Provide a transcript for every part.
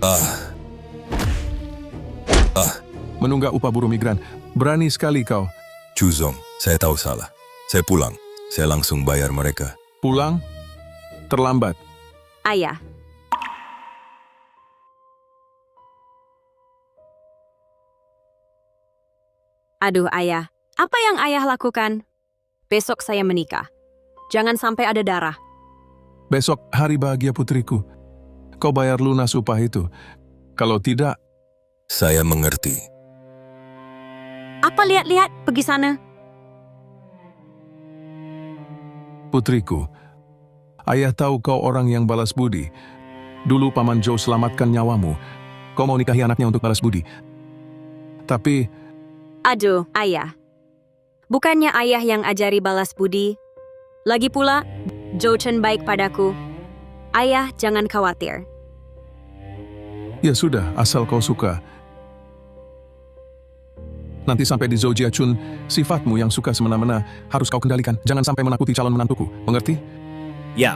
Ah, Menunggak upah buruh migran. Berani sekali kau. Chuzong, saya tahu salah. Saya pulang. Saya langsung bayar mereka. Pulang? Terlambat. Ayah. Aduh, Ayah. Apa yang Ayah lakukan? Besok saya menikah. Jangan sampai ada darah. Besok hari bahagia putriku. Kau bayar lunas upah itu. Kalau tidak, Saya mengerti. Apa lihat-lihat? Pergi sana. putriku. Ayah tahu kau orang yang balas budi. Dulu Paman Joe selamatkan nyawamu. Kau mau nikahi anaknya untuk balas budi. Tapi, Aduh, Ayah. Bukannya Ayah yang ajari balas budi. Lagi pula, Joe Chen baik padaku. Ayah, jangan khawatir. ya sudah, asal kau suka. Nanti sampai di Zhou Jiachun, sifatmu yang suka semena-mena harus kau kendalikan. Jangan sampai menakuti calon menantuku. Mengerti? Ya,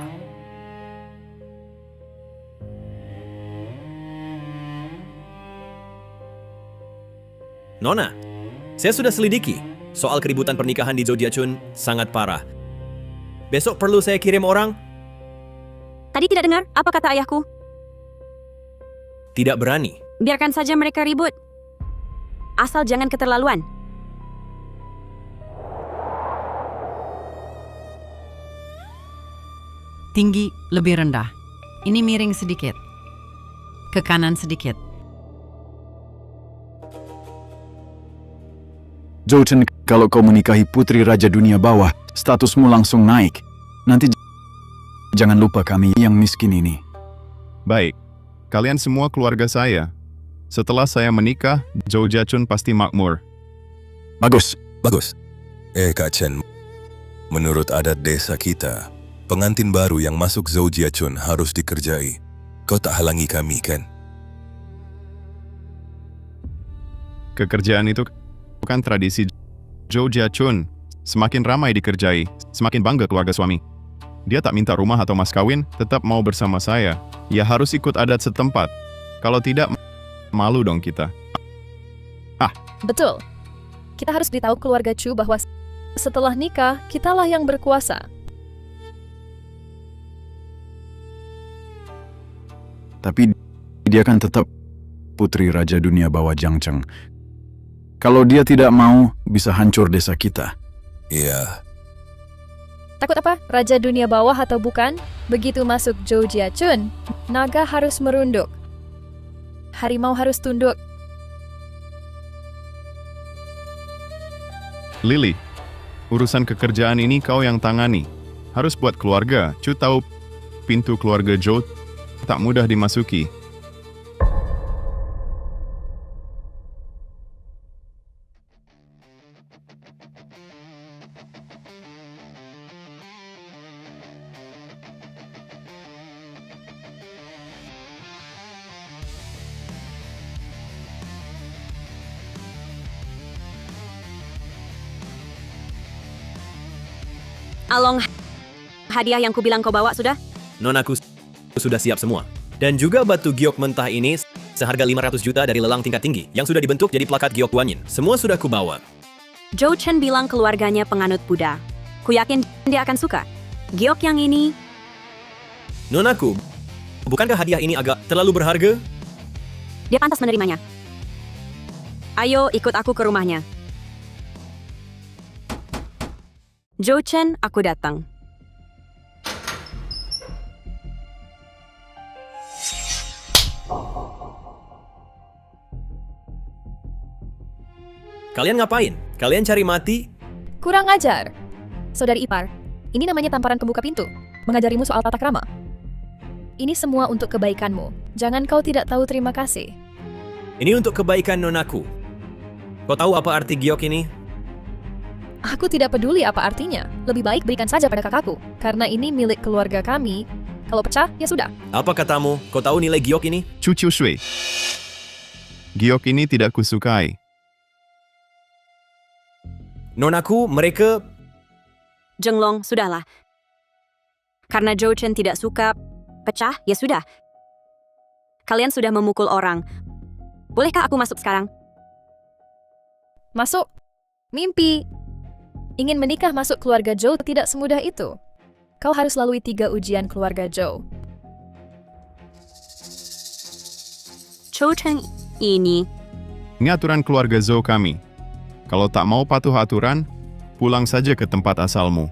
Nona, saya sudah selidiki. Soal keributan pernikahan di Zodiacun sangat parah. Besok perlu saya kirim orang? Tadi tidak dengar apa kata ayahku? Tidak berani. Biarkan saja mereka ribut. Asal jangan keterlaluan. Tinggi lebih rendah. Ini miring sedikit. Ke kanan sedikit. Zhou Chen, kalau kau menikahi putri Raja Dunia Bawah, statusmu langsung naik. Nanti jangan lupa kami yang miskin ini. Baik, kalian semua keluarga saya. Setelah saya menikah, Zhou Jiachun pasti makmur. Bagus. Bagus. Kak Chen, menurut adat desa kita, pengantin baru yang masuk Zhou Jiachun harus dikerjai. Kau tak halangi kami, kan? Kekerjaan itu bukan tradisi Zhou Jiachun. Semakin ramai dikerjai, semakin bangga keluarga suami. Dia tak minta rumah atau mas kawin, tetap mau bersama saya. Ya harus ikut adat setempat. Kalau tidak, malu dong kita. Betul. Kita harus beritahu keluarga Chu bahwa setelah nikah, kitalah yang berkuasa. Tapi dia kan tetap putri Raja Dunia Bawah Jiangcheng. Kalau dia tidak mau, bisa hancur desa kita. Iya. Takut apa? Raja dunia bawah atau bukan? Begitu masuk Zhou Jiachun, naga harus merunduk. Harimau harus tunduk. Lily, urusan kekerjaan ini kau yang tangani. Harus buat keluarga. Chu tahu pintu keluarga Zhou tak mudah dimasuki. Along, hadiah yang kubilang kau bawa sudah? Nonaku sudah siap semua. Dan juga batu giok mentah ini seharga 500 juta dari lelang tingkat tinggi yang sudah dibentuk jadi plakat giok Guanyin. Semua sudah kubawa. Zhou Chen bilang keluarganya penganut Buddha. Ku yakin dia akan suka. Giok yang ini, Nonaku, bukankah hadiah ini agak terlalu berharga? dia pantas menerimanya. Ayo ikut aku ke rumahnya. Zhou Chen, aku datang. Kalian ngapain? Kalian cari mati? Kurang ajar. Saudari ipar, ini namanya tamparan pembuka pintu. Mengajarimu soal tata krama. Ini semua untuk kebaikanmu. Jangan kau tidak tahu terima kasih. Ini untuk kebaikan nonaku. Kau tahu apa arti giok ini? Aku tidak peduli apa artinya. Lebih baik berikan saja pada kakakku. Karena ini milik keluarga kami. Kalau pecah, ya sudah. Apa katamu? Kau tahu nilai giok ini? Chu Chiu Shui. Giok ini tidak kusukai. Nonaku, mereka... Jenglong, sudahlah. Karena Zhou Chen tidak suka pecah, ya sudah. Kalian sudah memukul orang. Bolehkah aku masuk sekarang? Masuk. Mimpi. Ingin menikah masuk keluarga Zhou tidak semudah itu. Kau harus lalui 3 ujian keluarga Zhou. Zhou Chen ini. Ini aturan keluarga Zhou kami. Kalau tak mau patuh aturan, pulang saja ke tempat asalmu.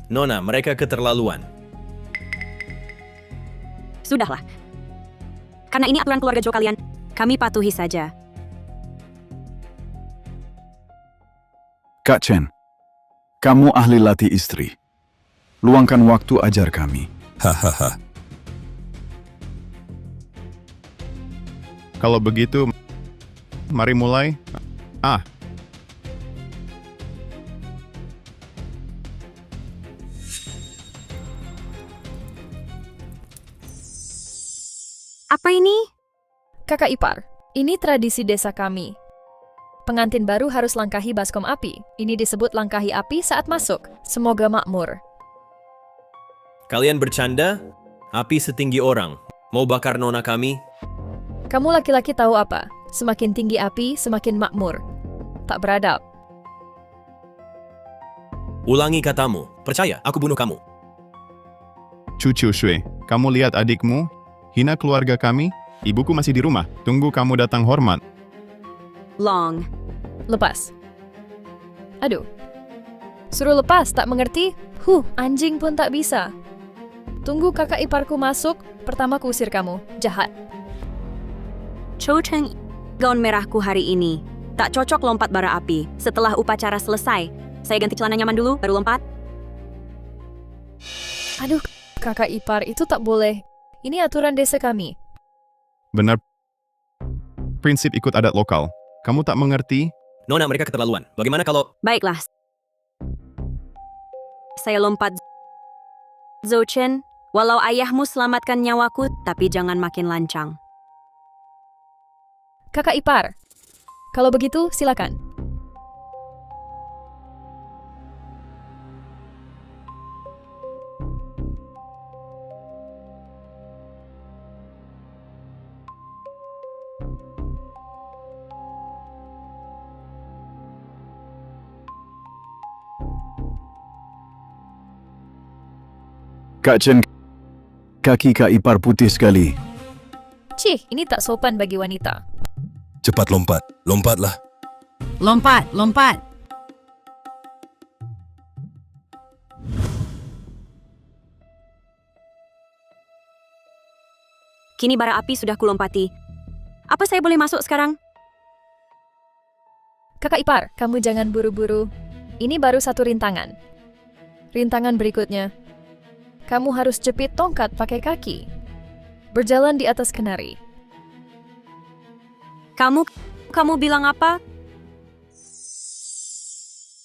Nona, mereka keterlaluan. Sudahlah. Karena ini aturan keluarga Zhou kalian, kami patuhi saja. Kak Chen, kamu ahli latih istri. Luangkan waktu ajar kami. Hahaha. Kalau begitu, mari mulai. Apa ini? Kakak ipar, ini tradisi desa kami. Pengantin baru harus langkahi baskom api. Ini disebut langkahi api saat masuk. Semoga makmur. Kalian bercanda? Api setinggi orang. Mau bakar nona kami? Kamu laki-laki tahu apa? Semakin tinggi api, semakin makmur. Tak beradab. Ulangi katamu. Percaya, aku bunuh kamu. Cucu Shui, kamu lihat adikmu? Hina keluarga kami? Ibuku masih di rumah. Tunggu kamu datang hormat. Long. Lepas. Aduh. Suruh lepas, tak mengerti? Anjing pun tak bisa. Tunggu kakak iparku masuk, pertama ku usir kamu. Jahat. Zhou Chen, gaun merahku hari ini. Tak cocok lompat bara api. Setelah upacara selesai, saya ganti celana nyaman dulu, baru lompat. Aduh, kakak ipar itu tak boleh. Ini aturan desa kami. Benar. Prinsip ikut adat lokal. Kamu tak mengerti? Nona, mereka keterlaluan. Bagaimana kalau... Baiklah. Saya lompat. Zhou Chen, walau ayahmu selamatkan nyawaku, tapi jangan makin lancang. Kakak ipar. Kalau begitu, silakan. Kak Chen, kaki Kak ipar putih sekali. Cih, ini tak sopan bagi wanita. Cepat lompat. Lompatlah. Lompat, lompat. Kini bara api sudah kulompati. Apa saya boleh masuk sekarang? Kakak ipar, kamu jangan buru-buru. Ini baru satu rintangan. Rintangan berikutnya. Kamu harus jepit tongkat pakai kaki. Berjalan di atas kenari. Kamu bilang apa?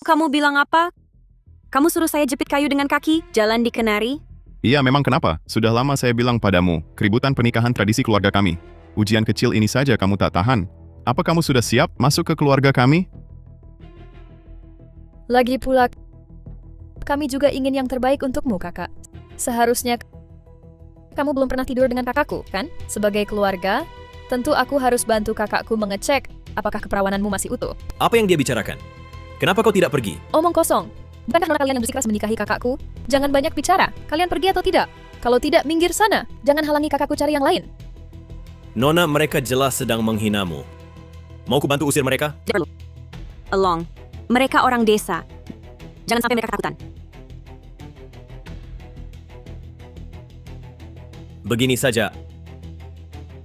Kamu bilang apa? Kamu suruh saya jepit kayu dengan kaki, jalan di kenari? Iya, memang kenapa? Sudah lama saya bilang padamu, keributan pernikahan tradisi keluarga kami. Ujian kecil ini saja kamu tak tahan. Apa kamu sudah siap masuk ke keluarga kami? Lagi pula, kami juga ingin yang terbaik untukmu, kakak. Seharusnya kamu belum pernah tidur dengan kakakku, kan? Sebagai keluarga, tentu aku harus bantu kakakku mengecek apakah keperawananmu masih utuh. Apa yang dia bicarakan? Kenapa kau tidak pergi? Omong kosong. Bukankah nona kalian yang bersikeras menikahi kakakku? Jangan banyak bicara. Kalian pergi atau tidak? Kalau tidak, minggir sana. Jangan halangi kakakku cari yang lain. Nona, mereka jelas sedang menghinamu. Mau ku bantu usir mereka? Tidak perlu. Along. Mereka orang desa. Jangan sampai mereka ketakutan. Begini saja.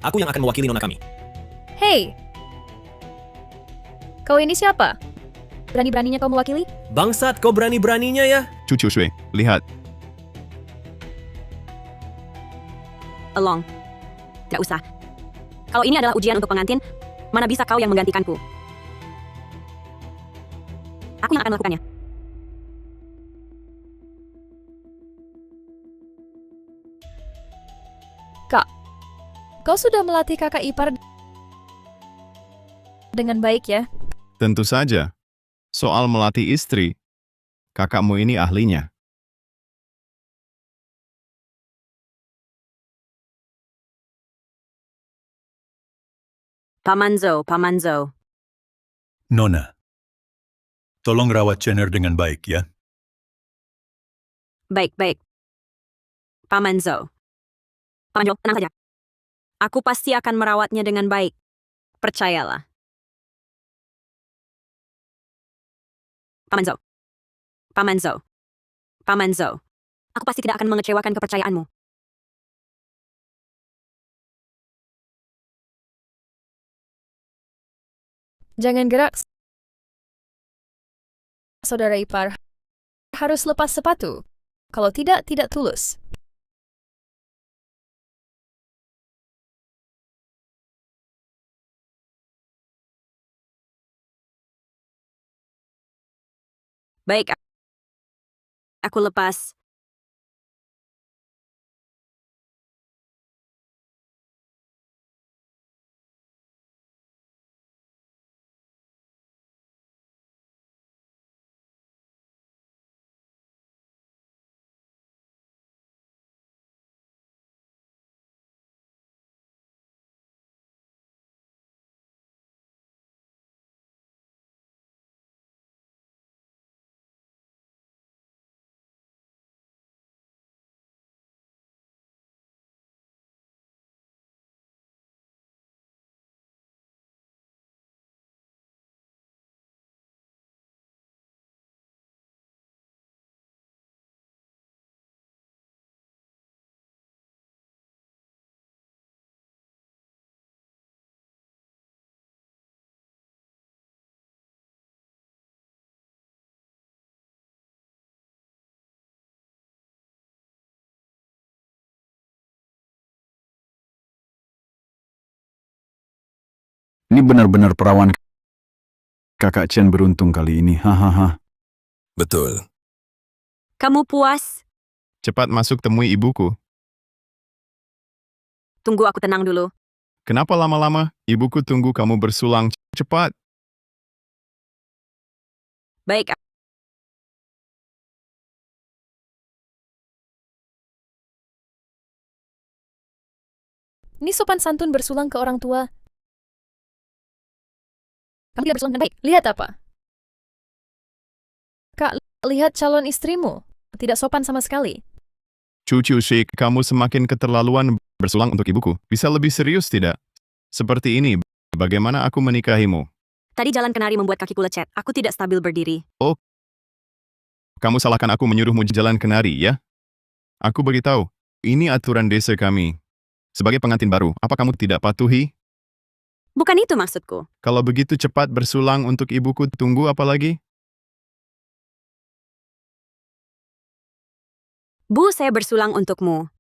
Aku yang akan mewakili nona kami. Hei! Kau ini siapa? Berani-beraninya kau mewakili? Bangsat, kau berani-beraninya ya? Cucu Shui, lihat. Along. Tidak usah. Kalau ini adalah ujian untuk pengantin, mana bisa kau yang menggantikanku? Aku yang akan melakukannya. Kak, kau sudah melatih kakak ipar dengan baik ya? Tentu saja. Soal melatih istri, kakakmu ini ahlinya. Paman Zhou, Paman Zhou. Nona, tolong rawat Chenner dengan baik ya. Baik. Paman Zhou. Paman Zhou, tenang saja. Aku pasti akan merawatnya dengan baik. Percayalah. Paman Zhou. Paman Zhou. Paman Zhou. Aku pasti tidak akan mengecewakan kepercayaanmu. Jangan gerak, saudara ipar. Harus lepas sepatu. Kalau tidak, tidak tulus. Baik, aku lepas. Ini benar-benar perawan kakak Chen beruntung kali ini. Hahaha. Betul. Kamu puas? Cepat masuk temui ibuku. Tunggu aku tenang dulu. Kenapa lama-lama? Ibuku tunggu kamu bersulang. Cepat. Baik, Ini sopan santun bersulang ke orang tua. Kamu tidak bersulang dengan baik. Lihat apa? Kak, lihat calon istrimu. Tidak sopan sama sekali. Cucu Sheikh, kamu semakin keterlaluan bersulang untuk ibuku. Bisa lebih serius tidak? Seperti ini, bagaimana aku menikahimu? tadi jalan kenari membuat kakiku lecet. Aku tidak stabil berdiri. Kamu salahkan aku menyuruhmu jalan kenari, ya? Aku beritahu, ini aturan desa kami. Sebagai pengantin baru, apa kamu tidak patuhi? Bukan itu maksudku. Kalau begitu cepat bersulang untuk ibuku, tunggu apa lagi? Bu, saya bersulang untukmu.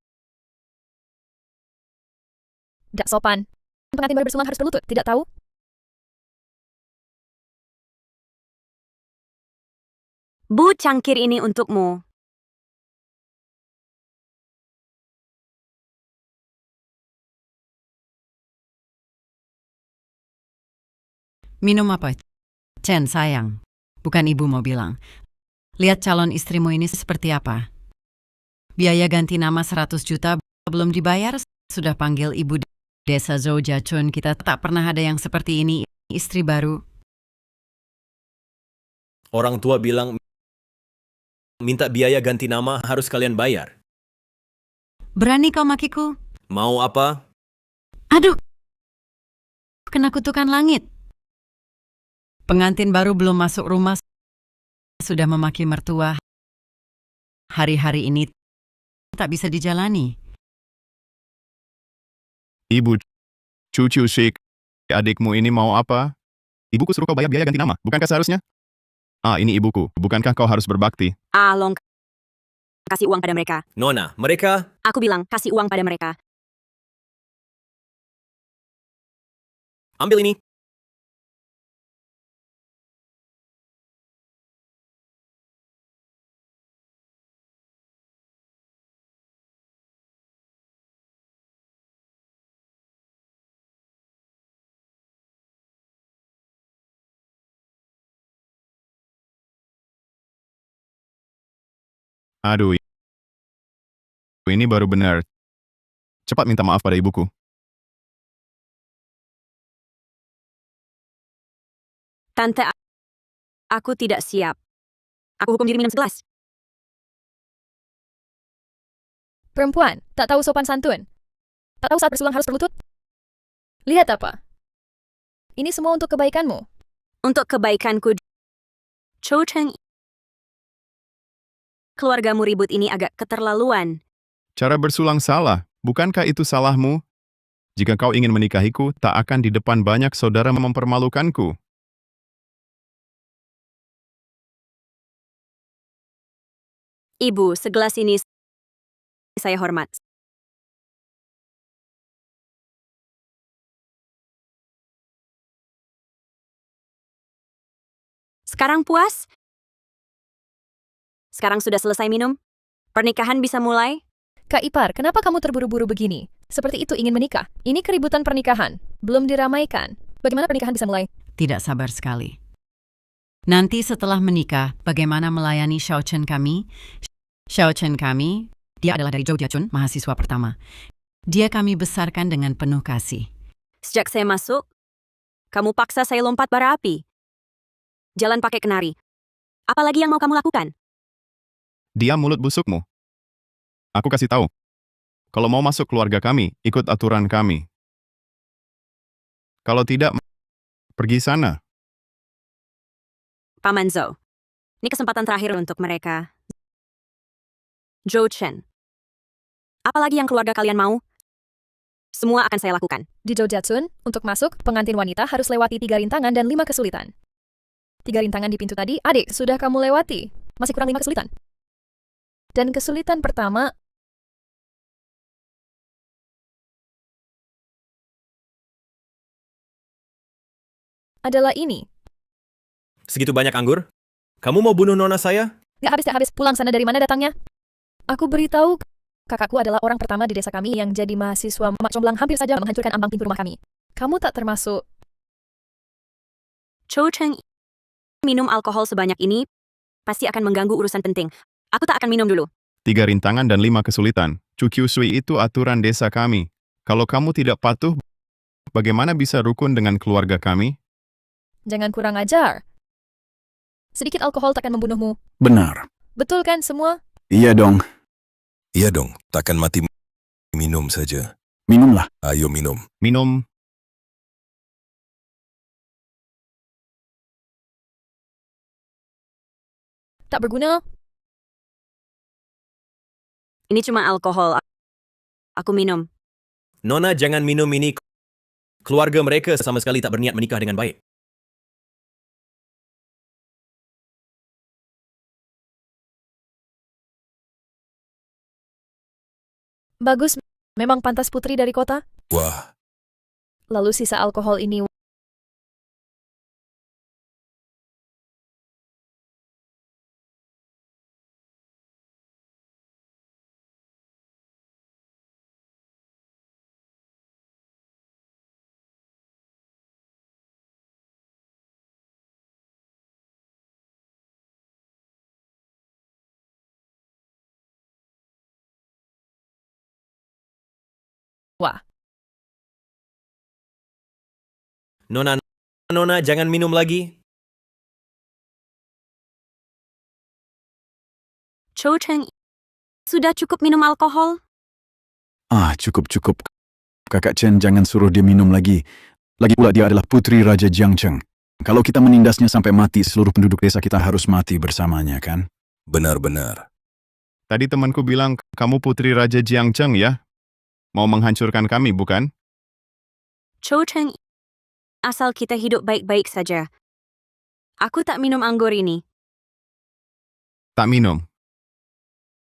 Tidak sopan. Pengantin baru bersulang harus berlutut, tidak tahu? Bu, cangkir ini untukmu. Minum apa? Chen, sayang. Bukan ibu mau bilang. Lihat calon istrimu ini seperti apa. Biaya ganti nama 100 juta belum dibayar, sudah panggil ibu desa Zhou Jiachun. Kita tak pernah ada yang seperti ini, istri baru. Orang tua bilang minta biaya ganti nama harus kalian bayar. Berani kau makiku? Mau apa? Aduh, kena kutukan langit. Pengantin baru belum masuk rumah, sudah memaki mertua. Hari-hari ini tak bisa dijalani. Ibu, cucu Sheikh, adikmu ini mau apa? Ibuku suruh kau bayar biaya ganti nama, bukankah seharusnya? Ini ibuku, bukankah kau harus berbakti? Long, kasih uang pada mereka. Nona, mereka... Aku bilang, kasih uang pada mereka. Ambil ini. Aduh, ini baru benar. Cepat minta maaf pada ibuku. Tante, aku tidak siap. Aku hukum diri minum segelas. Perempuan, tak tahu sopan santun. Tak tahu saat bersulang harus berlutut. Lihat apa? Ini semua untuk kebaikanmu. Untuk kebaikanku, Cho Cheng, keluargamu ribut ini agak keterlaluan. Cara bersulang salah. Bukankah itu salahmu? Jika kau ingin menikahiku, tak akan di depan banyak saudara mempermalukanku. Ibu, segelas ini saya hormat. Sekarang puas? Sekarang sudah selesai minum? Pernikahan bisa mulai? Kak Ipar, kenapa kamu terburu-buru begini? Seperti itu ingin menikah. Ini keributan pernikahan. Belum diramaikan. Bagaimana pernikahan bisa mulai? Tidak sabar sekali. Nanti setelah menikah, bagaimana melayani Xiao Chen kami? Xiao Chen kami, dia adalah dari Zhou Jiachun, mahasiswa pertama. Dia kami besarkan dengan penuh kasih. Sejak saya masuk, kamu paksa saya lompat bara api. Jalan pakai kenari. Apalagi yang mau kamu lakukan? Diam mulut busukmu. Aku kasih tahu. Kalau mau masuk keluarga kami, ikut aturan kami. Kalau tidak, pergi sana. Paman Zhou, ini kesempatan terakhir untuk mereka. Zhou Chen, apalagi yang keluarga kalian mau, semua akan saya lakukan. Di Zhou Jiachun, untuk masuk, pengantin wanita harus lewati 3 rintangan dan 5 kesulitan. 3 rintangan di pintu tadi, adik, sudah kamu lewati. Masih kurang 5 kesulitan. Dan kesulitan pertama, adalah ini. Segitu banyak anggur? Kamu mau bunuh nona saya? Gak habis, pulang sana dari mana datangnya? Aku beritahu, kakakku adalah orang pertama di desa kami yang jadi mahasiswa mak comblang hampir saja menghancurkan ambang pintu rumah kami. Kamu tak termasuk. Cho Cheng, minum alkohol sebanyak ini pasti akan mengganggu urusan penting. Aku tak akan minum dulu. 3 rintangan dan 5 kesulitan. Cukiu Sui itu aturan desa kami. Kalau kamu tidak patuh, bagaimana bisa rukun dengan keluarga kami? Jangan kurang ajar. Sedikit alkohol takkan membunuhmu. Benar. Betul kan semua? Iya dong. Iya dong, takkan mati minum saja. Minumlah. Ayo minum. Minum. Tak berguna. Ini cuma alkohol. Aku minum. Nona jangan minum ini. Keluarga mereka sama sekali tak berniat menikah dengan baik. Bagus, memang pantas putri dari kota. Wah, Lalu sisa alkohol ini. Wah, Nona jangan minum lagi. Cho Cheng, sudah cukup minum alkohol? Cukup. Kakak Chen jangan suruh dia minum lagi. Lagi pula dia adalah putri Raja Jiangcheng. Kalau kita menindasnya sampai mati, seluruh penduduk desa kita harus mati bersamanya, kan? benar-benar. Tadi temanku bilang, kamu putri Raja Jiangcheng ya? Mau menghancurkan kami, bukan? Cho Cheng, asal kita hidup baik-baik saja. Aku tak minum anggur ini. Tak minum.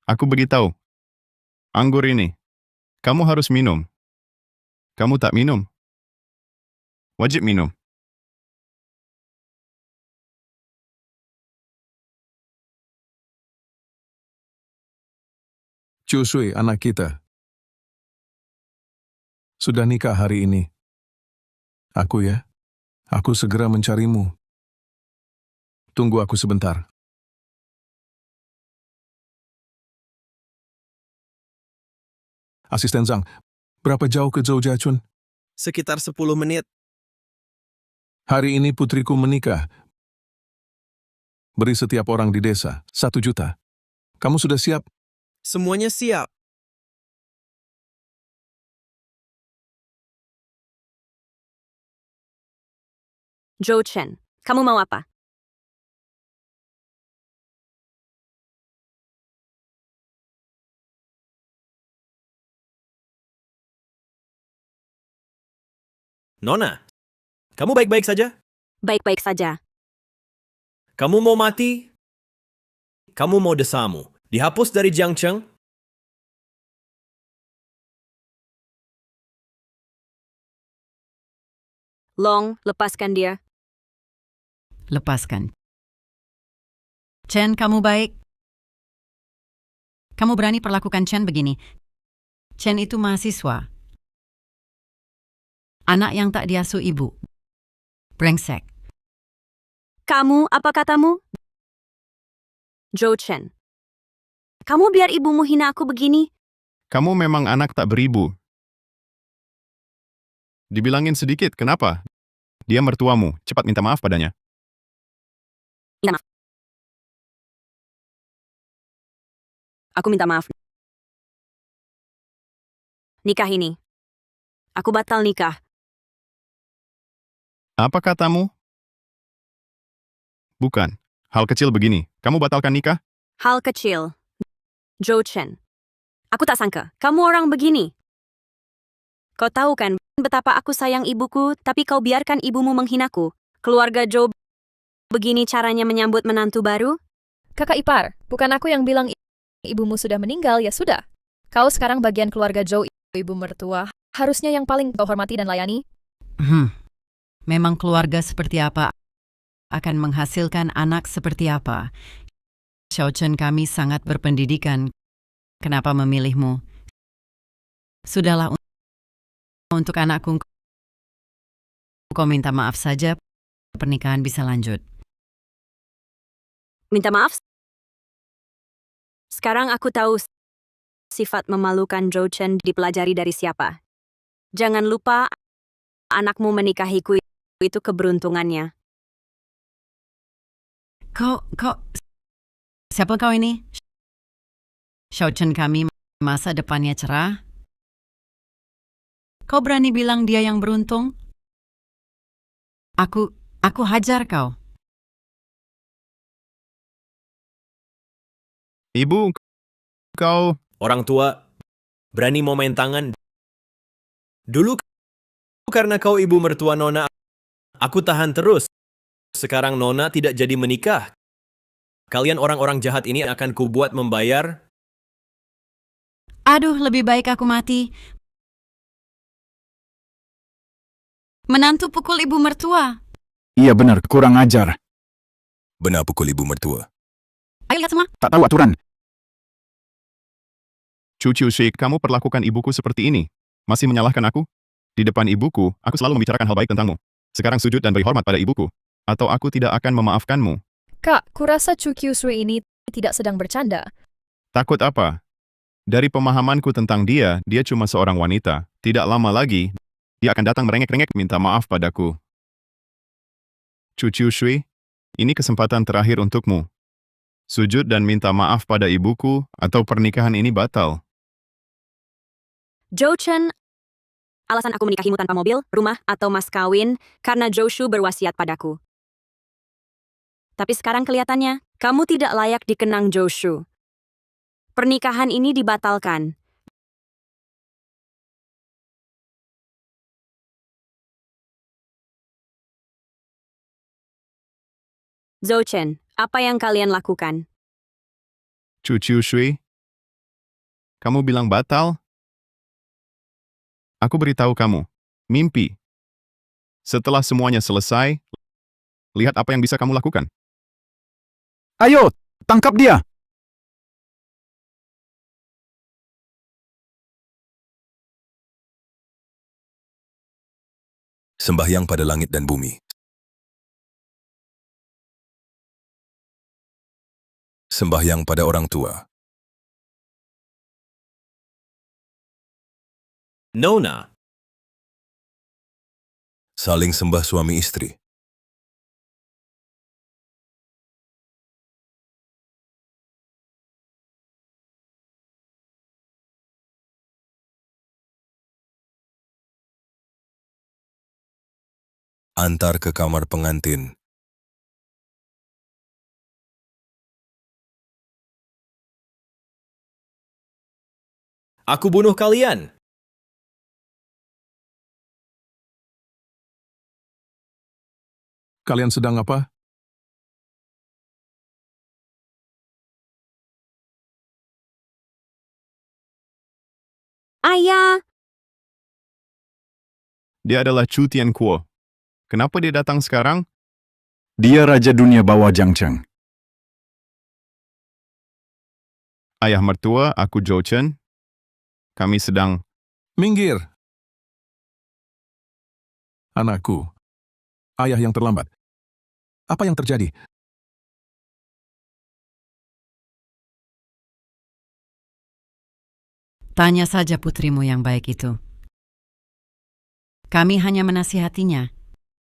Aku beritahu. Anggur ini. Kamu harus minum. Kamu tak minum. Wajib minum. Chu Sui, anak kita. Sudah nikah hari ini. Aku segera mencarimu. Tunggu aku sebentar. Asisten Zhang, berapa jauh ke Zhou Jiachun? Sekitar 10 menit. Hari ini putriku menikah. beri setiap orang di desa 1 juta. Kamu sudah siap? Semuanya siap. Zhou Chen, kamu mau apa? Nona, kamu baik-baik saja? Baik-baik saja. Kamu mau mati? Kamu mau desamu dihapus dari Jiangcheng? Long, lepaskan dia. Lepaskan. Chen, kamu baik. Kamu berani perlakukan Chen begini. Chen itu mahasiswa. Anak yang tak diasuh ibu. Brengsek. Kamu, apa katamu? Zhou Chen. Kamu biar ibumu hina aku begini? Kamu memang anak tak beribu. Dibilangin sedikit, kenapa? Dia mertuamu, cepat minta maaf padanya. Minta maaf. Aku minta maaf. Nikah ini. Aku batal nikah. Apa katamu? Bukan. Hal kecil begini, kamu batalkan nikah? Hal kecil. Zhou Chen. Aku tak sangka, kamu orang begini. Kau tahu kan betapa aku sayang ibuku, tapi kau biarkan ibumu menghinaku. Keluarga Zhou begini caranya menyambut menantu baru? Kakak ipar, bukan aku yang bilang ibumu sudah meninggal, ya sudah. Kau sekarang bagian keluarga Zhou, ibu mertua. Harusnya yang paling kau hormati dan layani. Memang keluarga seperti apa akan menghasilkan anak seperti apa. Xiao Chen, kami sangat berpendidikan. Kenapa memilihmu? Sudahlah, untuk anakku, kau minta maaf saja, pernikahan bisa lanjut. Minta maaf? Sekarang aku tahu sifat memalukan Zhou Chen dipelajari dari siapa. Jangan lupa, anakmu menikahiku itu keberuntungannya. Siapa kau ini? Xiao Chen, kami masa depannya cerah. Kau berani bilang dia yang beruntung? Aku hajar kau. Ibu, kau... Orang tua berani mau main tangan. Dulu karena kau ibu mertua Nona, aku tahan terus. Sekarang Nona tidak jadi menikah. Kalian orang-orang jahat ini akan kubuat membayar. Aduh, lebih baik aku mati. Menantu pukul ibu mertua. Iya benar, kurang ajar. Benar pukul ibu mertua. Ayo lihat semua. Tak tahu aturan. Cucu Sheikh, kamu perlakukan ibuku seperti ini. Masih menyalahkan aku? Di depan ibuku, aku selalu membicarakan hal baik tentangmu. Sekarang sujud dan beri hormat pada ibuku. Atau aku tidak akan memaafkanmu. Kak, kurasa Chu Kyusui ini tidak sedang bercanda. Takut apa? Dari pemahamanku tentang dia cuma seorang wanita. Tidak lama lagi, dia akan datang merengek-rengek minta maaf padaku. Cucu Shui, ini kesempatan terakhir untukmu. Sujud dan minta maaf pada ibuku, atau pernikahan ini batal. Zhou Chen, alasan aku menikahimu tanpa mobil, rumah, atau mas kawin, karena Zhou Shu berwasiat padaku. Tapi sekarang kelihatannya, kamu tidak layak dikenang Zhou Shu. Pernikahan ini dibatalkan. Zhou Chen, apa yang kalian lakukan? Cucu Shui, kamu bilang batal? Aku beritahu kamu, mimpi. Setelah semuanya selesai, lihat apa yang bisa kamu lakukan. Ayo, tangkap dia! Sembahyang pada langit dan bumi. Sembahyang pada orang tua. Nona, Saling sembah suami istri. Antar ke kamar pengantin. Aku bunuh kalian. Kalian sedang apa? Ayah, Dia adalah Chu Tianquo. Kenapa dia datang sekarang? Dia Raja Dunia Bawah Jiang Cheng. Ayah mertua, aku Zhou Chen. Kami sedang... Minggir! Anakku, ayah yang terlambat. Apa yang terjadi? Tanya saja putrimu yang baik itu. Kami hanya menasihatinya.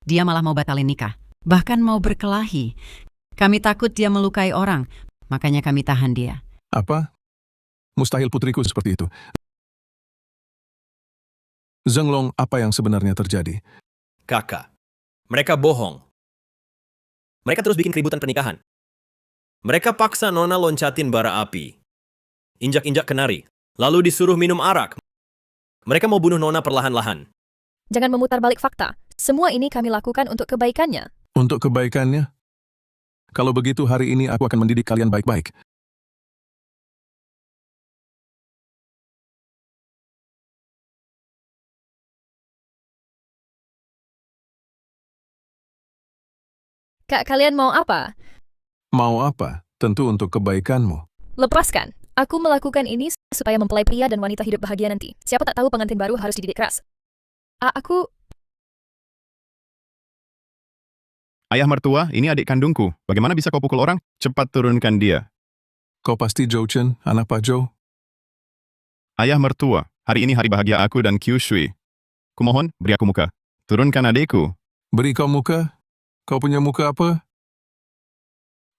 Dia malah mau batalin nikah. Bahkan mau berkelahi. Kami takut dia melukai orang, makanya kami tahan dia. Apa? Mustahil putriku seperti itu. Zhenglong, apa yang sebenarnya terjadi? Kakak, mereka bohong. Mereka terus bikin keributan pernikahan. Mereka paksa Nona loncatin bara api. Injak-injak kenari. Lalu disuruh minum arak. Mereka mau bunuh Nona perlahan-lahan. Jangan memutar balik fakta. Semua ini kami lakukan untuk kebaikannya. Untuk kebaikannya? Kalau begitu hari ini aku akan mendidik kalian baik-baik. Kak, kalian mau apa? Mau apa? Tentu untuk kebaikanmu. Lepaskan. Aku melakukan ini supaya mempelai pria dan wanita hidup bahagia nanti. Siapa tak tahu pengantin baru harus dididik keras. Aku... Ayah mertua, ini adik kandungku. Bagaimana bisa kau pukul orang? Cepat turunkan dia. Kau pasti Zhou Chen, anak Pak Zhou? Ayah mertua, hari ini hari bahagia aku dan Qiu Shui. Kumohon, beri aku muka. Turunkan adikku. Beri kau muka? Kau punya muka apa?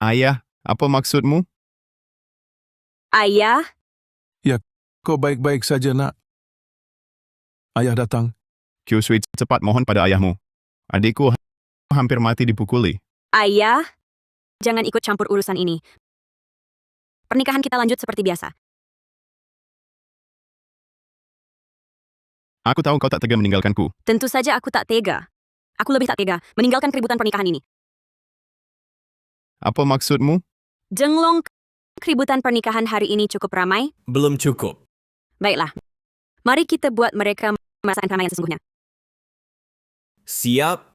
Ayah, apa maksudmu? ayah, Kau baik-baik saja, nak. Ayah datang. Qiu Shui, cepat mohon pada ayahmu. Adikku hampir mati dipukuli. ayah. Jangan ikut campur urusan ini. Pernikahan kita lanjut seperti biasa. Aku tahu kau tak tega meninggalkanku. Tentu saja aku tak tega. Aku lebih tak tega meninggalkan keributan pernikahan ini. Apa maksudmu? Zhenglong, keributan pernikahan hari ini cukup ramai. Belum cukup. Baiklah, mari kita buat mereka merasakan keramaian sesungguhnya. Siap.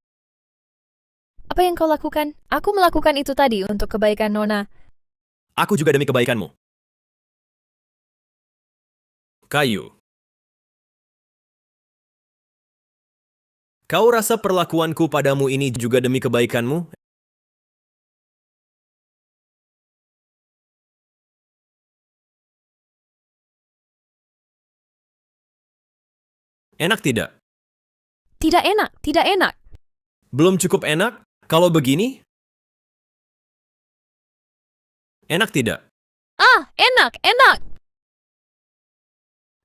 Apa yang kau lakukan? Aku melakukan itu tadi untuk kebaikan Nona. Aku juga demi kebaikanmu. Kayu. Kau rasa perlakuanku padamu ini juga demi kebaikanmu? Enak tidak? Tidak enak, tidak enak. Belum cukup enak? Kalau begini? Enak tidak? Ah, enak, enak.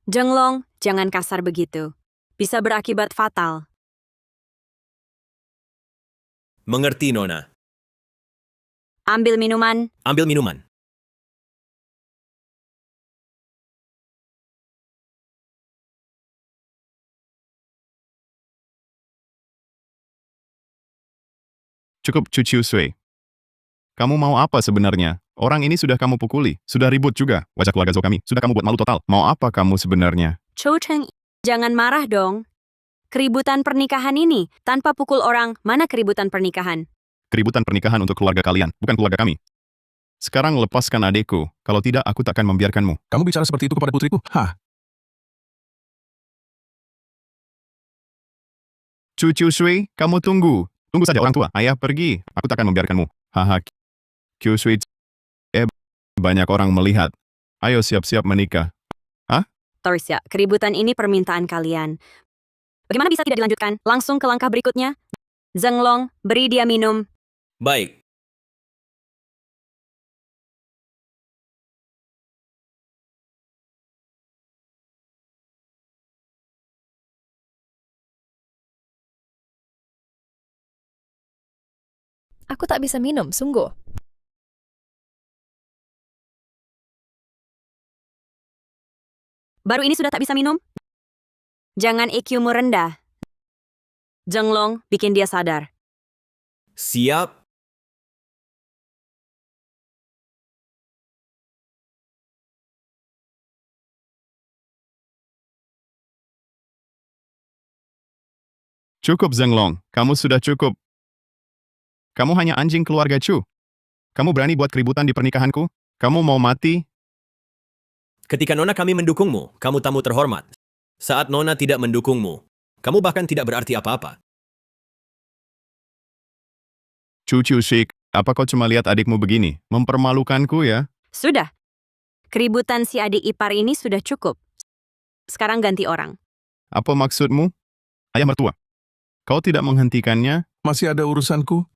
Zhenglong, jangan kasar begitu. Bisa berakibat fatal. Mengerti, Nona. Ambil minuman. Ambil minuman. Cukup Qiu Shui. Kamu mau apa sebenarnya? Orang ini sudah kamu pukuli, sudah ribut juga. Wajah keluarga Zhou kami, sudah kamu buat malu total. Mau apa kamu sebenarnya? Zhou Chen, jangan marah dong. Keributan pernikahan ini, tanpa pukul orang, mana keributan pernikahan? Keributan pernikahan untuk keluarga kalian, bukan keluarga kami. Sekarang lepaskan adikku, kalau tidak aku takkan membiarkanmu. Kamu bicara seperti itu kepada putriku? Hah? Qiu Shui, kamu tunggu. Tunggu saja orang tua, ayah pergi. Aku takkan membiarkanmu. Haha. Qiu Shui, banyak orang melihat. Ayo siap-siap menikah. Torsia, keributan ini permintaan kalian. Bagaimana bisa tidak dilanjutkan? Langsung ke langkah berikutnya. Zhenglong, beri dia minum. Baik. Aku tak bisa minum, sungguh. Baru ini sudah tak bisa minum? Jangan EQ-mu rendah. Jenglong, bikin dia sadar. Siap. Cukup, Zenglong. Kamu sudah cukup. Kamu hanya anjing keluarga Chu. Kamu berani buat keributan di pernikahanku? Kamu mau mati? Ketika Nona kami mendukungmu, kamu tamu terhormat. Saat Nona tidak mendukungmu, kamu bahkan tidak berarti apa-apa. Chu Shik, apa kau cuma lihat adikmu begini? Mempermalukanku ya? Sudah. Keributan si adik ipar ini sudah cukup. Sekarang ganti orang. Apa maksudmu? Ayah mertua. Kau tidak menghentikannya? Masih ada urusanku?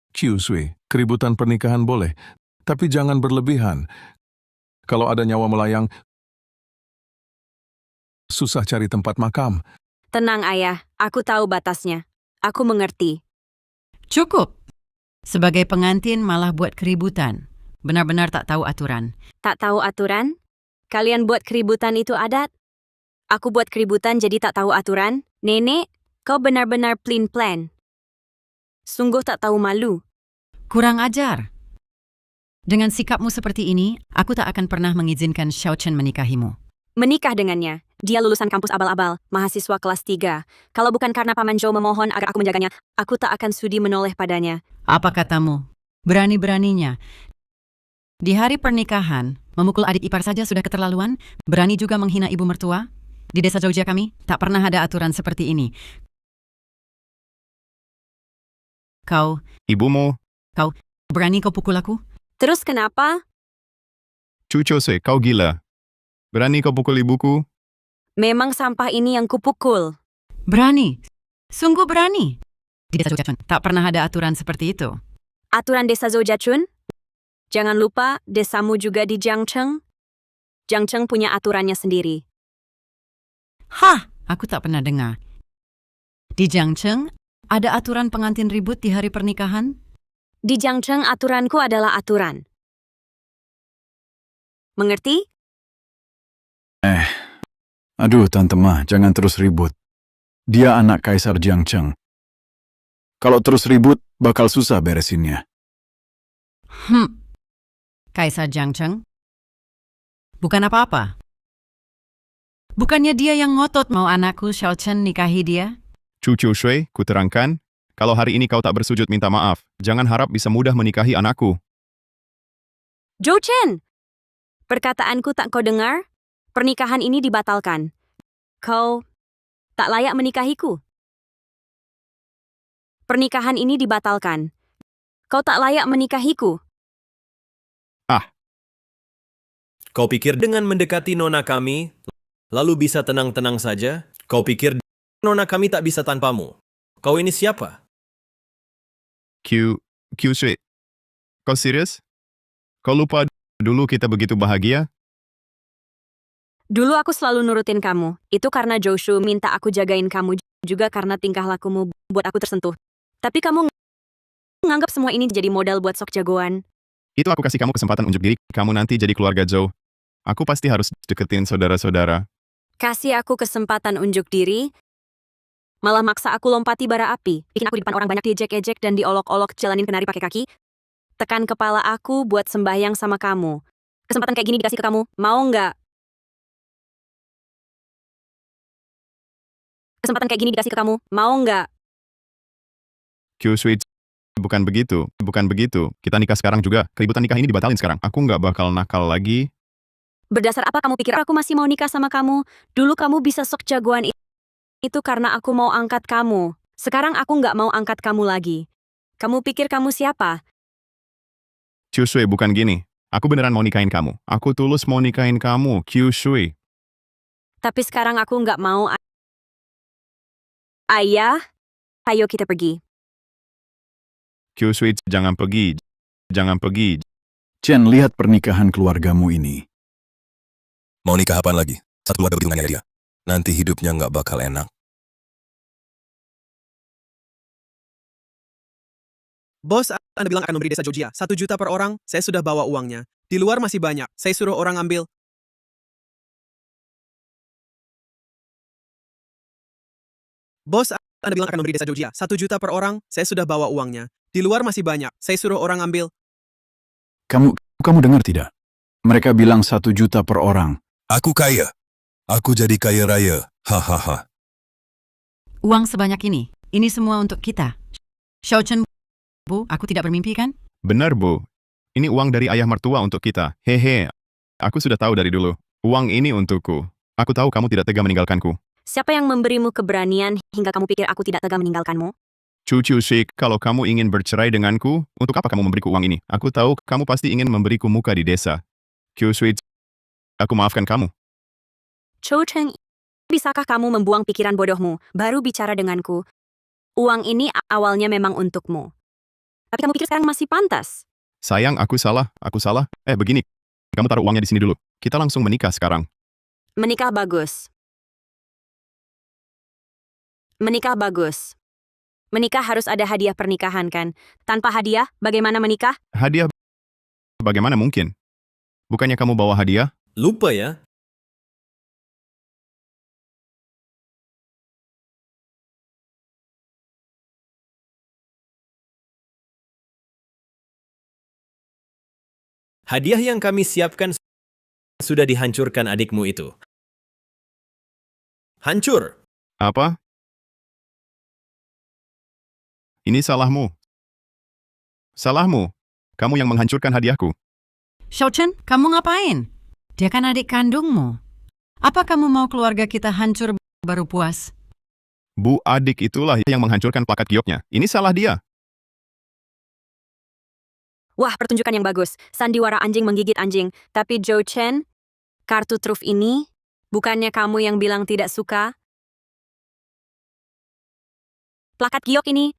Qiu Sui, keributan pernikahan boleh, tapi jangan berlebihan. Kalau ada nyawa melayang, susah cari tempat makam. Tenang ayah, aku tahu batasnya. Aku mengerti. Cukup. Sebagai pengantin malah buat keributan. Benar-benar tak tahu aturan. Tak tahu aturan? Kalian buat keributan itu adat? Aku buat keributan jadi tak tahu aturan? Nenek, kau benar-benar plan. Sungguh tak tahu malu. Kurang ajar. Dengan sikapmu seperti ini, aku tak akan pernah mengizinkan Xiao Chen menikahimu. Menikah dengannya. Dia lulusan kampus abal-abal, mahasiswa kelas 3. Kalau bukan karena Paman Zhou memohon agar aku menjaganya, aku tak akan sudi menoleh padanya. Apa katamu? Berani-beraninya. Di hari pernikahan, memukul adik ipar saja sudah keterlaluan, berani juga menghina ibu mertua? Di desa Jogja kami, tak pernah ada aturan seperti ini. Kau, Ibumu, berani kau pukul aku? Terus kenapa? Chu Chose, kau gila. Berani kau pukul ibuku? Memang sampah ini yang kupukul. Berani. Sungguh berani. Di desa Jogja tak pernah ada aturan seperti itu. Aturan desa Zhojiachun? Jangan lupa, desamu juga di Jiangcheng. Jiangcheng punya aturannya sendiri. Hah, aku tak pernah dengar. Di Jiangcheng, ada aturan pengantin ribut di hari pernikahan? Di Jiangcheng aturanku adalah aturan. Mengerti? Aduh, Tante Ma, jangan terus ribut. Dia anak Kaisar Jiangcheng. Kalau terus ribut, bakal susah beresinnya. Kaisar Jiangcheng? Bukan apa-apa. Bukannya dia yang ngotot mau anakku Xiao Chen nikahi dia? Chu Shui, kuterangkan, kalau hari ini kau tak bersujud minta maaf, jangan harap bisa mudah menikahi anakku. Zhou Chen! Perkataanku tak kau dengar? Pernikahan ini dibatalkan. Kau tak layak menikahiku. Pernikahan ini dibatalkan. Kau tak layak menikahiku. Kau pikir dengan mendekati Nona kami, lalu bisa tenang-tenang saja? Kau pikir Nona kami tak bisa tanpamu? Kau ini siapa? Q Shui, kau serius? Kau lupa dulu kita begitu bahagia? Dulu aku selalu nurutin kamu. Itu karena Joshua minta aku jagain kamu, juga karena tingkah lakumu buat aku tersentuh. Tapi kamu nganggap semua ini jadi modal buat sok jagoan. Itu aku kasih kamu kesempatan unjuk diri, kamu nanti jadi keluarga Zhou. Aku pasti harus deketin saudara-saudara. Kasih aku kesempatan unjuk diri, malah maksa aku lompati bara api, bikin aku di depan orang banyak diejek-ejek dan diolok-olok jalanin kenari pakai kaki. Tekan kepala aku buat sembahyang sama kamu. Kesempatan kayak gini dikasih ke kamu, mau nggak? Kesempatan kayak gini dikasih ke kamu, mau nggak? Q Shui, bukan begitu. Kita nikah sekarang juga. Keributan nikah ini dibatalin sekarang. Aku nggak bakal nakal lagi. Berdasar apa kamu pikir aku masih mau nikah sama kamu? Dulu kamu bisa sok jagoan itu karena aku mau angkat kamu. Sekarang aku nggak mau angkat kamu lagi. Kamu pikir kamu siapa? Q Shui, bukan gini. Aku beneran mau nikahin kamu. Aku tulus mau nikahin kamu, Q Shui. Tapi sekarang aku nggak mau. Ayah, ayo kita pergi. Q Shui, jangan pergi. Jangan pergi. Chen, lihat pernikahan keluargamu ini. Mau nikah apaan lagi? Satu keluarga begitu dengan dia. Nanti hidupnya nggak bakal enak. Bos, Anda bilang akan memberi desa Georgia 1 juta per orang, saya sudah bawa uangnya. Di luar masih banyak, saya suruh orang ambil. Bos, Anda bilang akan memberi desa Georgia 1 juta per orang, saya sudah bawa uangnya. Di luar masih banyak, saya suruh orang ambil. Kamu dengar tidak? Mereka bilang 1 juta per orang. Aku kaya. Aku jadi kaya raya. Hahaha. Uang sebanyak ini semua untuk kita. Xiao Chen, Bu, aku tidak bermimpi kan? Benar, Bu. Ini uang dari ayah mertua untuk kita. Hehe. Aku sudah tahu dari dulu. Uang ini untukku. Aku tahu kamu tidak tega meninggalkanku. Siapa yang memberimu keberanian hingga kamu pikir aku tidak tega meninggalkanmu? Cucu Sheikh, kalau kamu ingin bercerai denganku, untuk apa kamu memberiku uang ini? Aku tahu kamu pasti ingin memberiku muka di desa. Q Sweet, aku maafkan kamu. Cho Cheng, bisakah kamu membuang pikiran bodohmu, baru bicara denganku? Uang ini awalnya memang untukmu. Tapi kamu pikir sekarang masih pantas? Sayang, aku salah. Begini, kamu taruh uangnya di sini dulu. Kita langsung menikah sekarang. Menikah bagus. Menikah bagus. Menikah harus ada hadiah pernikahan kan? Tanpa hadiah, bagaimana menikah? Hadiah? Bagaimana mungkin? Bukannya kamu bawa hadiah? Lupa ya? Hadiah yang kami siapkan sudah dihancurkan adikmu itu. Hancur. Apa? Ini salahmu. Salahmu. Kamu yang menghancurkan hadiahku. Xiao Chen, kamu ngapain? Dia kan adik kandungmu. Apa kamu mau keluarga kita hancur baru puas? Bu, adik itulah yang menghancurkan plakat gioknya. Ini salah dia. Wah, pertunjukan yang bagus. Sandiwara anjing menggigit anjing. Tapi Zhou Chen, kartu truf ini, bukannya kamu yang bilang tidak suka? Plakat giok ini,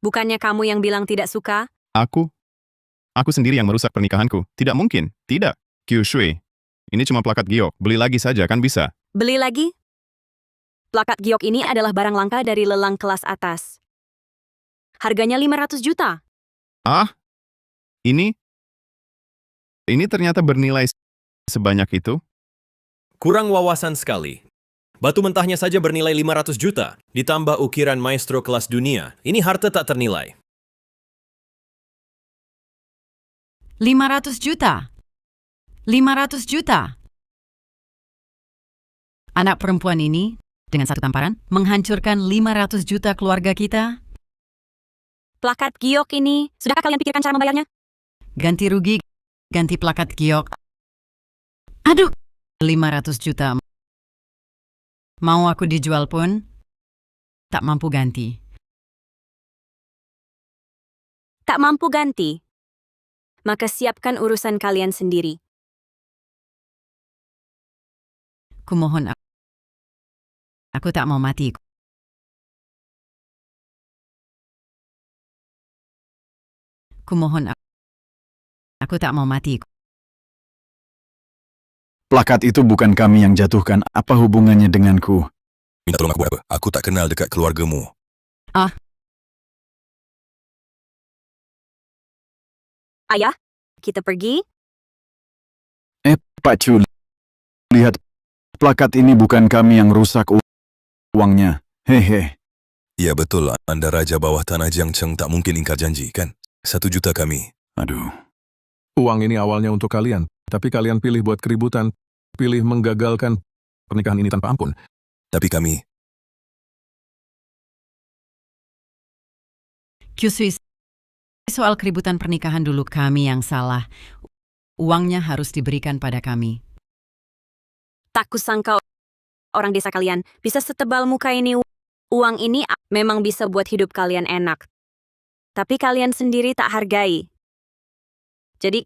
bukannya kamu yang bilang tidak suka? Aku sendiri yang merusak pernikahanku. Tidak mungkin. Tidak. Q Shui. Ini cuma plakat giok. Beli lagi saja kan bisa. Beli lagi? Plakat giok ini adalah barang langka dari lelang kelas atas. Harganya 500 juta. Ah? Ini ternyata bernilai sebanyak itu? Kurang wawasan sekali. Batu mentahnya saja bernilai 500 juta, ditambah ukiran maestro kelas dunia. Ini harta tak ternilai. 500 juta. 500 juta. Anak perempuan ini, dengan satu tamparan, menghancurkan 500 juta keluarga kita. Plakat giok ini, sudahkah kalian pikirkan cara membayarnya? Ganti rugi, ganti plakat giok. Aduh, 500 juta. Mau aku dijual pun, tak mampu ganti. Tak mampu ganti? Maka siapkan urusan kalian sendiri. Kumohon aku tak mau mati. Kumohon aku tak mau mati. Plakat itu bukan kami yang jatuhkan. Apa hubungannya denganku? Minta tolong aku buat apa? Aku tak kenal dekat keluargamu. Ayah, kita pergi? Pak Chu, lihat. Plakat ini bukan kami yang rusak uangnya. Hehe. Ya betul, Anda Raja bawah tanah Jiang Cheng tak mungkin ingkar janji, kan? 1 juta kami. Aduh. Uang ini awalnya untuk kalian, tapi kalian pilih buat keributan, pilih menggagalkan pernikahan ini tanpa ampun. Tapi kami, Kyusui, soal keributan pernikahan dulu kami yang salah. Uangnya harus diberikan pada kami. Tak kusangka orang desa kalian bisa setebal muka ini. Uang ini memang bisa buat hidup kalian enak. Tapi kalian sendiri tak hargai. Jadi,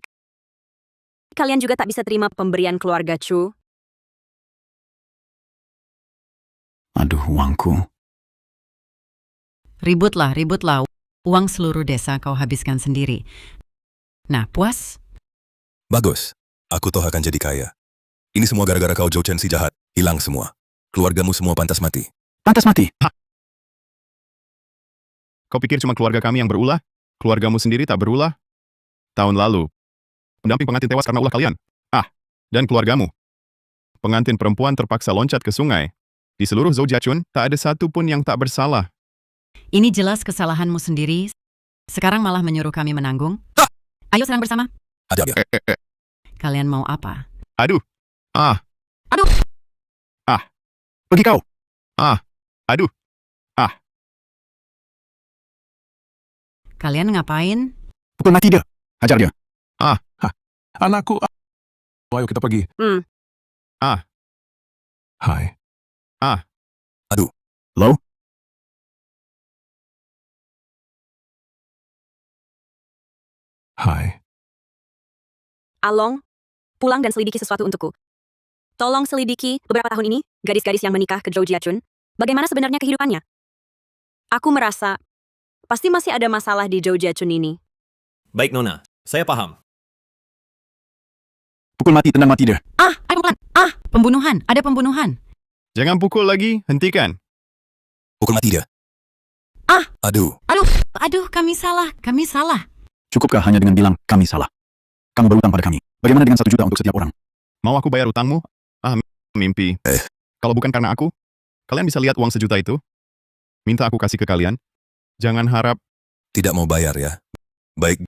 kalian juga tak bisa terima pemberian keluarga Chu. Aduh, uangku. Ributlah. Uang seluruh desa kau habiskan sendiri. Nah, puas? bagus. Aku toh akan jadi kaya. Ini semua gara-gara kau Zhou Chen si jahat. Hilang semua. Keluargamu semua pantas mati. Pantas mati? Kau pikir cuma keluarga kami yang berulah? Keluargamu sendiri tak berulah? Tahun lalu, pendamping pengantin tewas karena ulah kalian. Dan keluargamu. Pengantin perempuan terpaksa loncat ke sungai. Di seluruh Zhoujiachun, tak ada satu pun yang tak bersalah. Ini jelas kesalahanmu sendiri. Sekarang malah menyuruh kami menanggung. Ayo serang bersama. Ada. Kalian mau apa? Aduh. Aduh. Pergi kau. Aduh. Kalian ngapain? Pukul mati dia. Hajar dia. Anakku, ayo kita pergi. Hai. Lo? Hai. Along, pulang dan selidiki sesuatu untukku. Tolong selidiki beberapa tahun ini, gadis-gadis yang menikah ke Zhoujiachun, bagaimana sebenarnya kehidupannya. Aku merasa, pasti masih ada masalah di Zhoujiachun ini. Baik, Nona. Saya paham. Pukul mati, tendang mati dia. Ada pembunuhan. Pembunuhan. Ada pembunuhan. Jangan pukul lagi, hentikan. Pukul mati dia. Aduh. Aduh, kami salah. Cukupkah hanya dengan bilang, kami salah? Kamu berutang pada kami. Bagaimana dengan 1 juta untuk setiap orang? Mau aku bayar utangmu? Mimpi. Kalau bukan karena aku, kalian bisa lihat uang 1 juta itu? Minta aku kasih ke kalian? Jangan harap. Tidak mau bayar ya. Baik,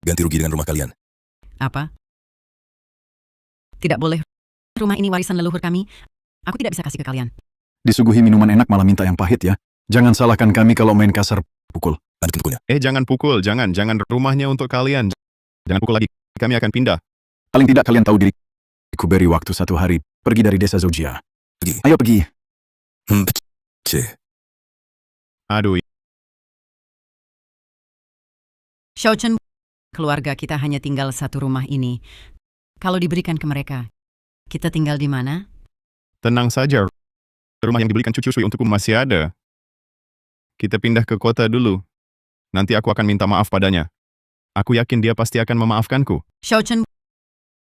ganti rugi dengan rumah kalian. Apa? Tidak boleh. Rumah ini warisan leluhur kami. Aku tidak bisa kasih ke kalian. Disuguhi minuman enak malah minta yang pahit ya. Jangan salahkan kami kalau main kasar. Pukul. Lanjutkan pukulnya. Jangan pukul, jangan rumahnya untuk kalian. Jangan pukul lagi, kami akan pindah. Paling tidak kalian tahu diri. Ku beri waktu 1 hari. Pergi dari desa Zhoujiya. Pergi. Ayo pergi. Aduh, Xiaochen, keluarga kita hanya tinggal 1 rumah ini. Kalau diberikan ke mereka, kita tinggal di mana? tenang saja. Rumah yang dibelikan cucu Sui untukku masih ada. Kita pindah ke kota dulu. Nanti aku akan minta maaf padanya. Aku yakin dia pasti akan memaafkanku. Xiaochen,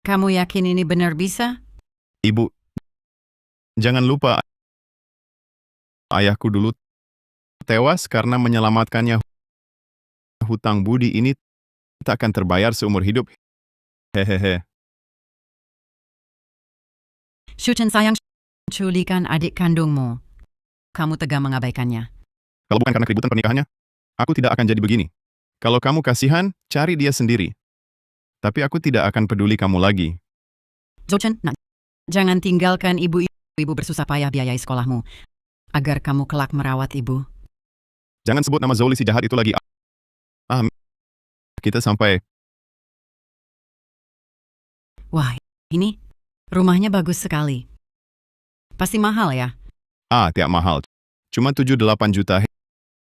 kamu yakin ini benar bisa? Ibu, jangan lupa, ayahku dulu tewas karena menyelamatkannya. Hutang budi ini tak akan terbayar seumur hidup. Hehehe. Xiaochen sayang, culikan adik kandungmu. Kamu tega mengabaikannya. Kalau bukan karena keributan pernikahannya, aku tidak akan jadi begini. Kalau kamu kasihan, cari dia sendiri. Tapi aku tidak akan peduli kamu lagi. Xiaochen, jangan tinggalkan ibu bersusah payah biayai sekolahmu, agar kamu kelak merawat ibu. Jangan sebut nama Zhou Li si jahat itu lagi. Kita sampai. Wah, ini rumahnya bagus sekali. Pasti mahal ya? Tidak mahal. Cuma 7-8 juta.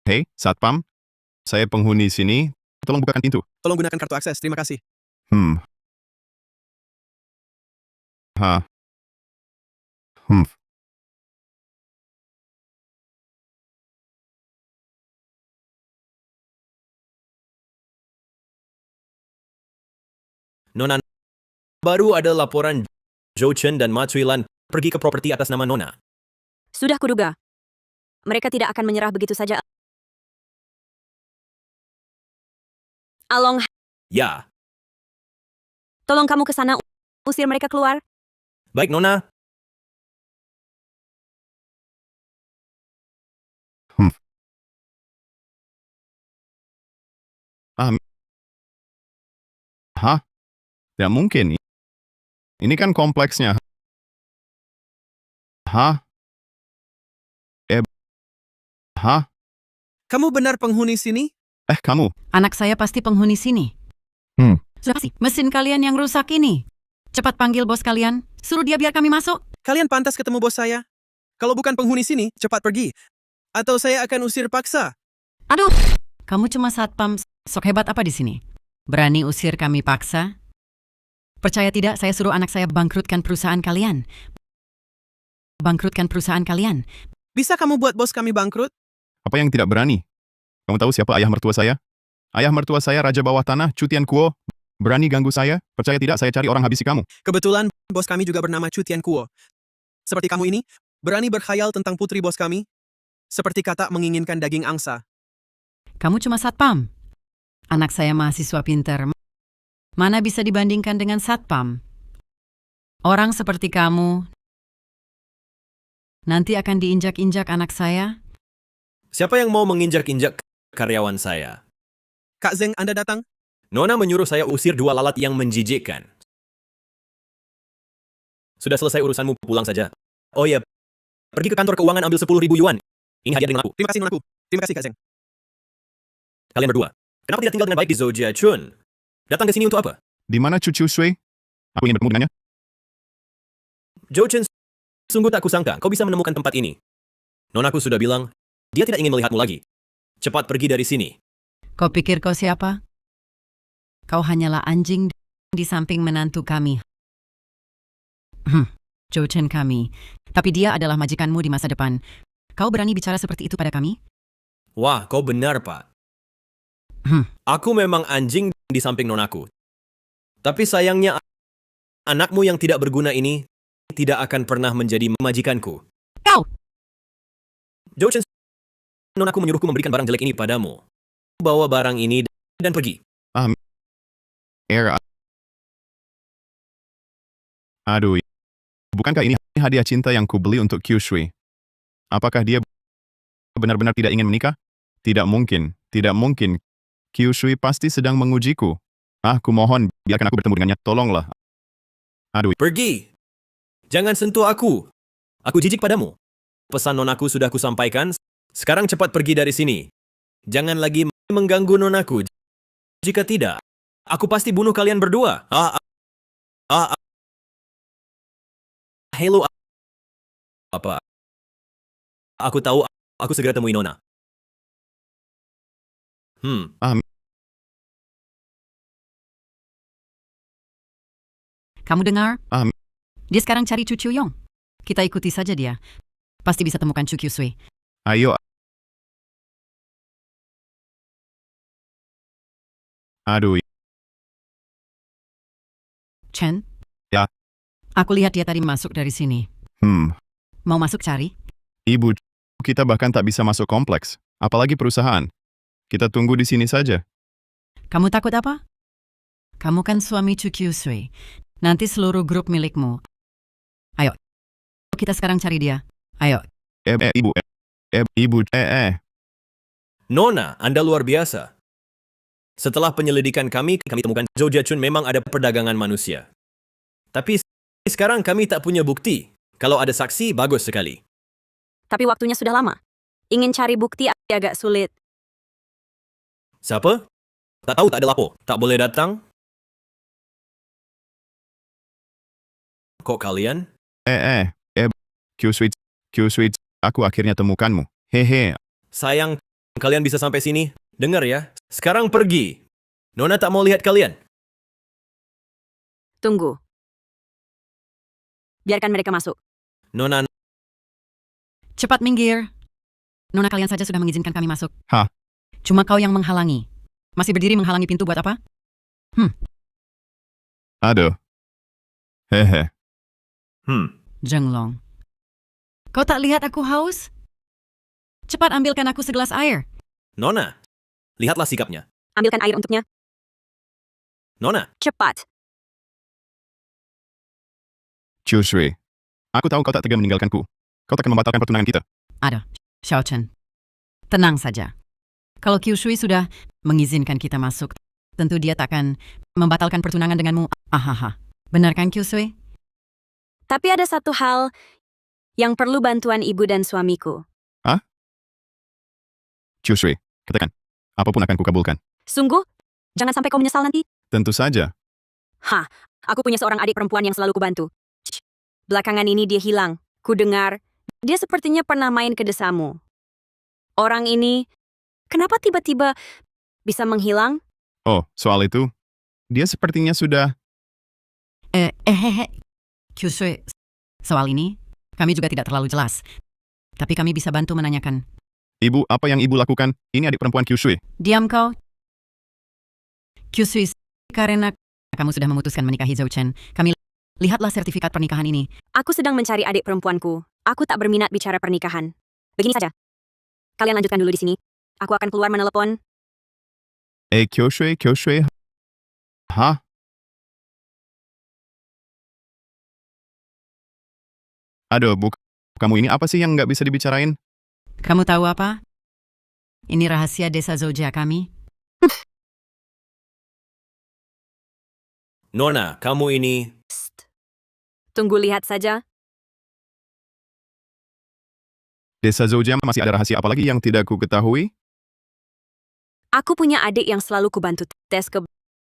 Hei, Satpam. Saya penghuni sini. Tolong bukakan pintu. Tolong gunakan kartu akses, terima kasih. Nona, baru ada laporan Zhou Chen dan Ma Cuilan pergi ke properti atas nama Nona. Sudah kuduga. Mereka tidak akan menyerah begitu saja. Along, Ya, tolong kamu ke sana usir mereka keluar. baik Nona. Tidak mungkin. Ini kan kompleksnya. Kamu benar penghuni sini? Kamu. Anak saya pasti penghuni sini. Sudah pasti. Mesin kalian yang rusak ini. Cepat panggil bos kalian. Suruh dia biar kami masuk. Kalian pantas ketemu bos saya. Kalau bukan penghuni sini, cepat pergi. Atau saya akan usir paksa. Aduh, kamu cuma satpam. Sok hebat apa di sini? Berani usir kami paksa? Percaya tidak, saya suruh anak saya bangkrutkan perusahaan kalian. Bangkrutkan perusahaan kalian. Bisa kamu buat bos kami bangkrut? Apa yang tidak berani? Kamu tahu siapa ayah mertua saya? Ayah mertua saya Raja Bawah Tanah, Chu Tiankuo. Berani ganggu saya? Percaya tidak, saya cari orang habisi kamu. Kebetulan, bos kami juga bernama Chu Tiankuo. Seperti kamu ini, berani berkhayal tentang putri bos kami? Seperti kata menginginkan daging angsa. Kamu cuma satpam. Anak saya mahasiswa pintar. Mana bisa dibandingkan dengan satpam? Orang seperti kamu nanti akan diinjak-injak anak saya. Siapa yang mau menginjak-injak karyawan saya? Kak Zeng, Anda datang? Nona menyuruh saya usir 2 lalat yang menjijikkan. Sudah selesai urusanmu, pulang saja. Oh ya, pergi ke kantor keuangan ambil 10.000 yuan. Ini hadiah dengan aku. Terima kasih, Nonaku. Terima kasih, Kak Zeng. Kalian berdua, kenapa tidak tinggal dengan baik di Zhoujiachun? Datang ke sini untuk apa? Di mana Cucu Sui? Aku ingin bertemu dengannya. Zhou Chen, sungguh tak kusangka kau bisa menemukan tempat ini. Nonaku sudah bilang, dia tidak ingin melihatmu lagi. Cepat pergi dari sini. Kau pikir kau siapa? Kau hanyalah anjing di samping menantu kami. Zhou Chen kami. Tapi dia adalah majikanmu di masa depan. Kau berani bicara seperti itu pada kami? Wah, kau benar, Pak. Aku memang anjing di samping nonaku. Tapi sayangnya, anakmu yang tidak berguna ini tidak akan pernah menjadi majikanku. Kau! Zhou Chen, nonaku menyuruhku memberikan barang jelek ini padamu. Bawa barang ini dan pergi. Aduh, bukankah ini hadiah cinta yang kubeli untuk Qiu Shui? Apakah dia benar-benar tidak ingin menikah? Tidak mungkin, tidak mungkin. Qiu Shui pasti sedang mengujiku. Kumohon, biarkan aku bertemu dengannya, tolonglah. Aduh, Pergi! Jangan sentuh aku. Aku jijik padamu. Pesan nonaku sudah kusampaikan. Sekarang cepat pergi dari sini. Jangan lagi mengganggu nonaku. Jika tidak, aku pasti bunuh kalian berdua. Hello. Apa? Aku tahu, aku segera temui Nona. Kamu dengar? Ah. Dia sekarang cari Chu Yong. Kita ikuti saja dia. Pasti bisa temukan Chu Sui. ayo. Aduh, Chen? Ya. Aku lihat dia tadi masuk dari sini. Mau masuk cari? Ibu, kita bahkan tak bisa masuk kompleks. Apalagi perusahaan. Kita tunggu di sini saja. Kamu takut apa? Kamu kan suami Chu Sui. Nanti seluruh grup milikmu. Ayo, kita sekarang cari dia. Ayo. Ibu. Nona, Anda luar biasa. Setelah penyelidikan kami temukan Zhoujiachun memang ada perdagangan manusia. Tapi sekarang kami tak punya bukti. Kalau ada saksi, bagus sekali. Tapi waktunya sudah lama. Ingin cari bukti agak sulit. Siapa? Tak tahu, tak ada lapo. Tak boleh datang? Kok kalian? Qiu Sui, aku akhirnya temukanmu. Hehe. Sayang, kalian bisa sampai sini. Dengar ya, sekarang pergi. Nona tak mau lihat kalian. Tunggu. Biarkan mereka masuk. Nona, Cepat minggir. Nona kalian saja sudah mengizinkan kami masuk. Hah? Cuma kau yang menghalangi. Masih berdiri menghalangi pintu buat apa? Aduh. Hehe. Jenglong. Kau tak lihat aku haus? Cepat ambilkan aku segelas air. Nona, lihatlah sikapnya. Ambilkan air untuknya. Nona, Cepat. Qiu Shui, aku tahu kau tak tega meninggalkanku. Kau takkan membatalkan pertunangan kita. Ada, Xiao Chen. Tenang saja. Kalau Qiu Shui sudah mengizinkan kita masuk, tentu dia takkan membatalkan pertunangan denganmu. Benar kan Qiu Shui? Tapi ada satu hal yang perlu bantuan ibu dan suamiku. Qiu Shui, katakan. Apapun akan kukabulkan. Sungguh? Jangan sampai kau menyesal nanti. Tentu saja. Aku punya seorang adik perempuan yang selalu kubantu. Belakangan ini dia hilang. Ku dengar, dia sepertinya pernah main ke desamu. Orang ini, kenapa tiba-tiba bisa menghilang? Oh, soal itu, dia sepertinya sudah... Qiu Shui, soal ini, kami juga tidak terlalu jelas. Tapi kami bisa bantu menanyakan. Ibu, apa yang ibu lakukan? Ini adik perempuan Qiu Shui. Diam kau. Qiu Shui, karena kamu sudah memutuskan menikahi Zhou Chen, kami lihatlah sertifikat pernikahan ini. Aku sedang mencari adik perempuanku. Aku tak berminat bicara pernikahan. Begini saja. Kalian lanjutkan dulu di sini. Aku akan keluar menelepon Kyoshui, Kyoshui. Hah? Aduh, kamu ini apa sih yang nggak bisa dibicarain? Kamu tahu apa? Ini rahasia desa Zogja kami. Nona, kamu ini... Psst. Tunggu lihat saja. Desa Zogja masih ada rahasia apa lagi yang tidak ku ketahui? Aku punya adik yang selalu kubantu tes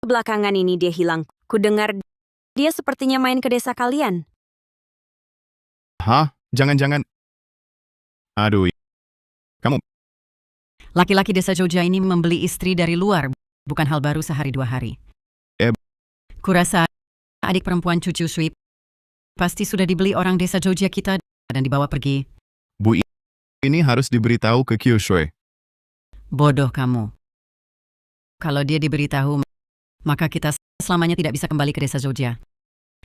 belakangan ini dia hilang. Ku dengar dia sepertinya main ke desa kalian. Hah? Jangan-jangan... Aduh, kamu... Laki-laki desa Zogja ini membeli istri dari luar, bukan hal baru sehari dua hari. Kurasa adik perempuan cucu Sweep pasti sudah dibeli orang desa Zogja kita dan dibawa pergi. Bu, ini harus diberitahu ke Kyoshui. Bodoh kamu. Kalau dia diberitahu, maka kita selamanya tidak bisa kembali ke desa Zogja.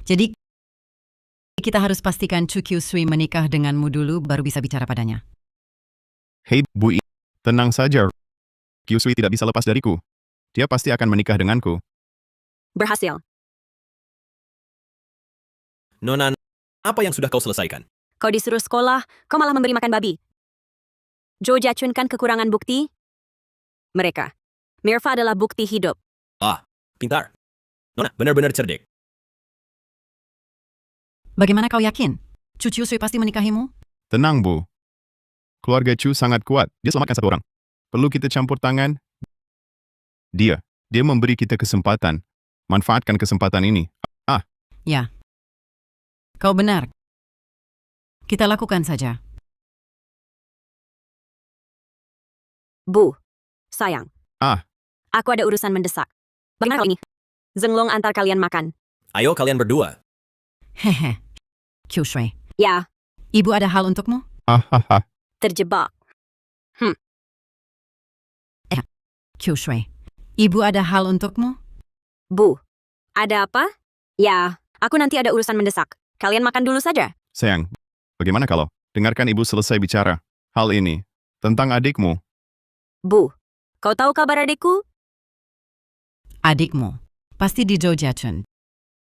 Jadi, kita harus pastikan Chu Kyusui menikah denganmu dulu baru bisa bicara padanya. Hei, Bu, tenang saja. Kyusui tidak bisa lepas dariku. Dia pasti akan menikah denganku. Berhasil. Nona, apa yang sudah kau selesaikan? Kau disuruh sekolah, kau malah memberi makan babi. Zhou Jiachun kan kekurangan bukti? Mereka. Mirfa adalah bukti hidup. Pintar. Nona, benar-benar cerdik. Bagaimana kau yakin? Chu Kyusui pasti menikahimu? Tenang, Bu. Keluarga Chu sangat kuat. Dia selamatkan satu orang. Perlu kita campur tangan? Dia memberi kita kesempatan. Manfaatkan kesempatan ini. Ya. Kau benar. Kita lakukan saja. Bu, sayang. Ah. Aku ada urusan mendesak. Bagaimana kalau ini? Zenglong antar kalian makan. Ayo kalian berdua. Hehe. Kyusui, Ya, ibu ada hal untukmu? Hahaha. terjebak. Kyusui, ibu ada hal untukmu? Bu, ada apa? Ya, aku nanti ada urusan mendesak. Kalian makan dulu saja. Sayang, bagaimana kalau dengarkan ibu selesai bicara hal ini tentang adikmu? Bu, kau tahu kabar adikku? Adikmu. Pasti di Zhou Jiachun.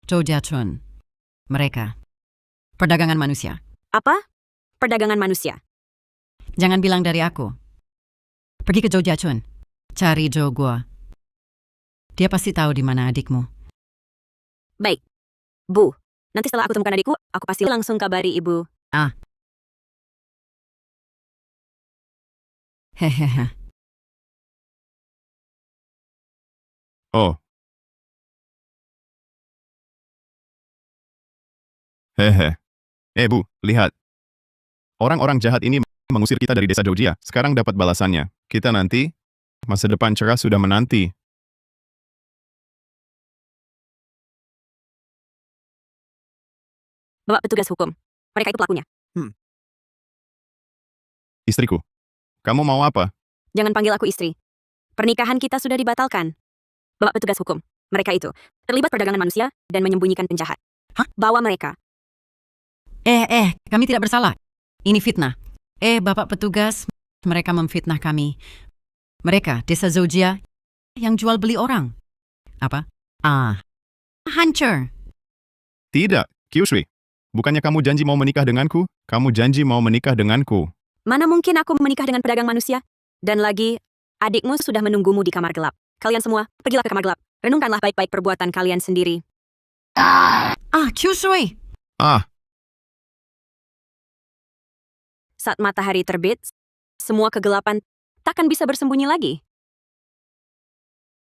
Zhou Jiachun. Mereka. Perdagangan manusia. Apa? Perdagangan manusia. Jangan bilang dari aku. Pergi ke Zhou Jiachun. Cari Zhou Guo. Dia pasti tahu di mana adikmu. Baik. Bu, nanti setelah aku temukan adikku, aku pasti langsung kabari ibu. Hehehe. Oh. Hehe. Bu, lihat. Orang-orang jahat ini mengusir kita dari desa Zogja. Sekarang dapat balasannya. Kita nanti, masa depan cerah sudah menanti. Bapak petugas hukum. Mereka itu pelakunya. Istriku, kamu mau apa? Jangan panggil aku istri. Pernikahan kita sudah dibatalkan. Bapak petugas hukum. Mereka itu terlibat perdagangan manusia dan menyembunyikan penjahat. Bawa mereka. Kami tidak bersalah. Ini fitnah. Bapak petugas, mereka memfitnah kami. Mereka, desa Zogja, yang jual beli orang. Apa? Hancur. Tidak, Kyusui. Bukannya kamu janji mau menikah denganku? Kamu janji mau menikah denganku. Mana mungkin aku menikah dengan pedagang manusia? Dan lagi, adikmu sudah menunggumu di kamar gelap. Kalian semua, pergilah ke kamar gelap. Renungkanlah baik-baik perbuatan kalian sendiri. Kyusui. Saat matahari terbit, semua kegelapan takkan bisa bersembunyi lagi.